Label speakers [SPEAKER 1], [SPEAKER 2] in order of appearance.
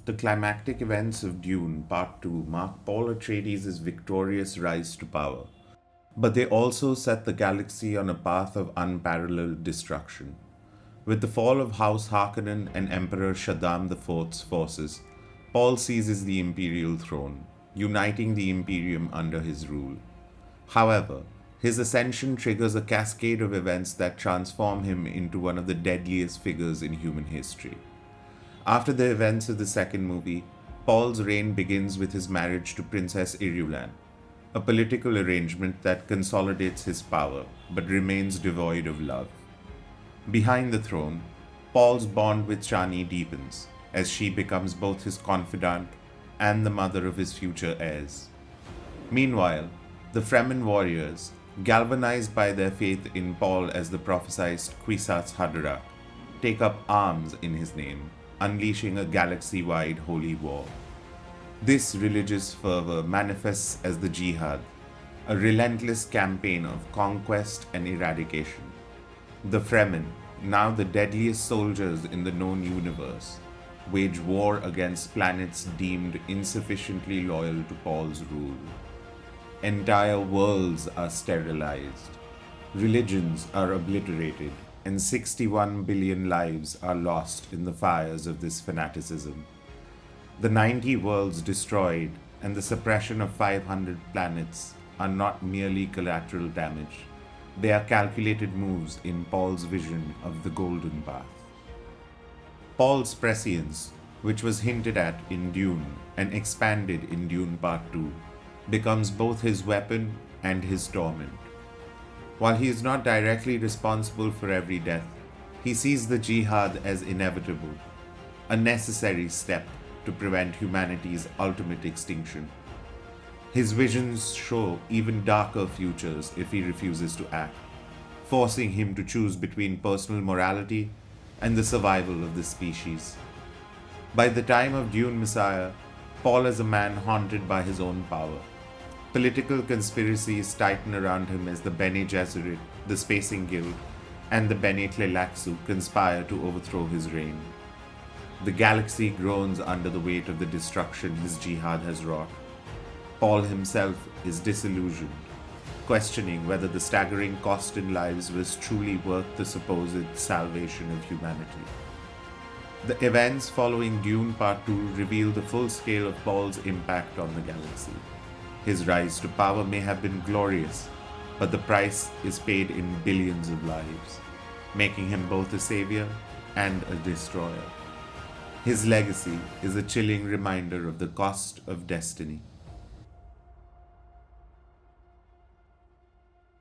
[SPEAKER 1] The climactic events of Dune Part 2 mark Paul Atreides' victorious rise to power, but they also set the galaxy on a path of unparalleled destruction. With the fall of House Harkonnen and Emperor Shaddam IV's forces, Paul seizes the imperial throne, uniting the Imperium under his rule. However, his ascension triggers a cascade of events that transform him into one of the deadliest figures in human history. After the events of the second movie, Paul's reign begins with his marriage to Princess Irulan, a political arrangement that consolidates his power but remains devoid of love. Behind the throne, Paul's bond with Chani deepens as she becomes both his confidant and the mother of his future heirs. Meanwhile, the Fremen warriors, galvanized by their faith in Paul as the prophesied Kwisatz Haderach, take up arms in his name, unleashing a galaxy-wide holy war. This religious fervor manifests as the Jihad, a relentless campaign of conquest and eradication. The Fremen, now the deadliest soldiers in the known universe, wage war against planets deemed insufficiently loyal to Paul's rule. Entire worlds are sterilized, religions are obliterated, and 61 billion lives are lost in the fires of this fanaticism. The 90 worlds destroyed and the suppression of 500 planets are not merely collateral damage. They are calculated moves in Paul's vision of the Golden Path. Paul's prescience, which was hinted at in Dune and expanded in Dune Part 2, becomes both his weapon and his torment. While he is not directly responsible for every death, he sees the Jihad as inevitable, a necessary step to prevent humanity's ultimate extinction. His visions show even darker futures if he refuses to act, forcing him to choose between personal morality and the survival of the species. By the time of Dune Messiah, Paul is a man haunted by his own power. Political conspiracies tighten around him as the Bene Gesserit, the Spacing Guild, and the Bene Tleilaxu conspire to overthrow his reign. The galaxy groans under the weight of the destruction his jihad has wrought. Paul himself is disillusioned, questioning whether the staggering cost in lives was truly worth the supposed salvation of humanity. The events following Dune Part 2 reveal the full scale of Paul's impact on the galaxy. His rise to power may have been glorious, but the price is paid in billions of lives, making him both a savior and a destroyer. His legacy is a chilling reminder of the cost of destiny.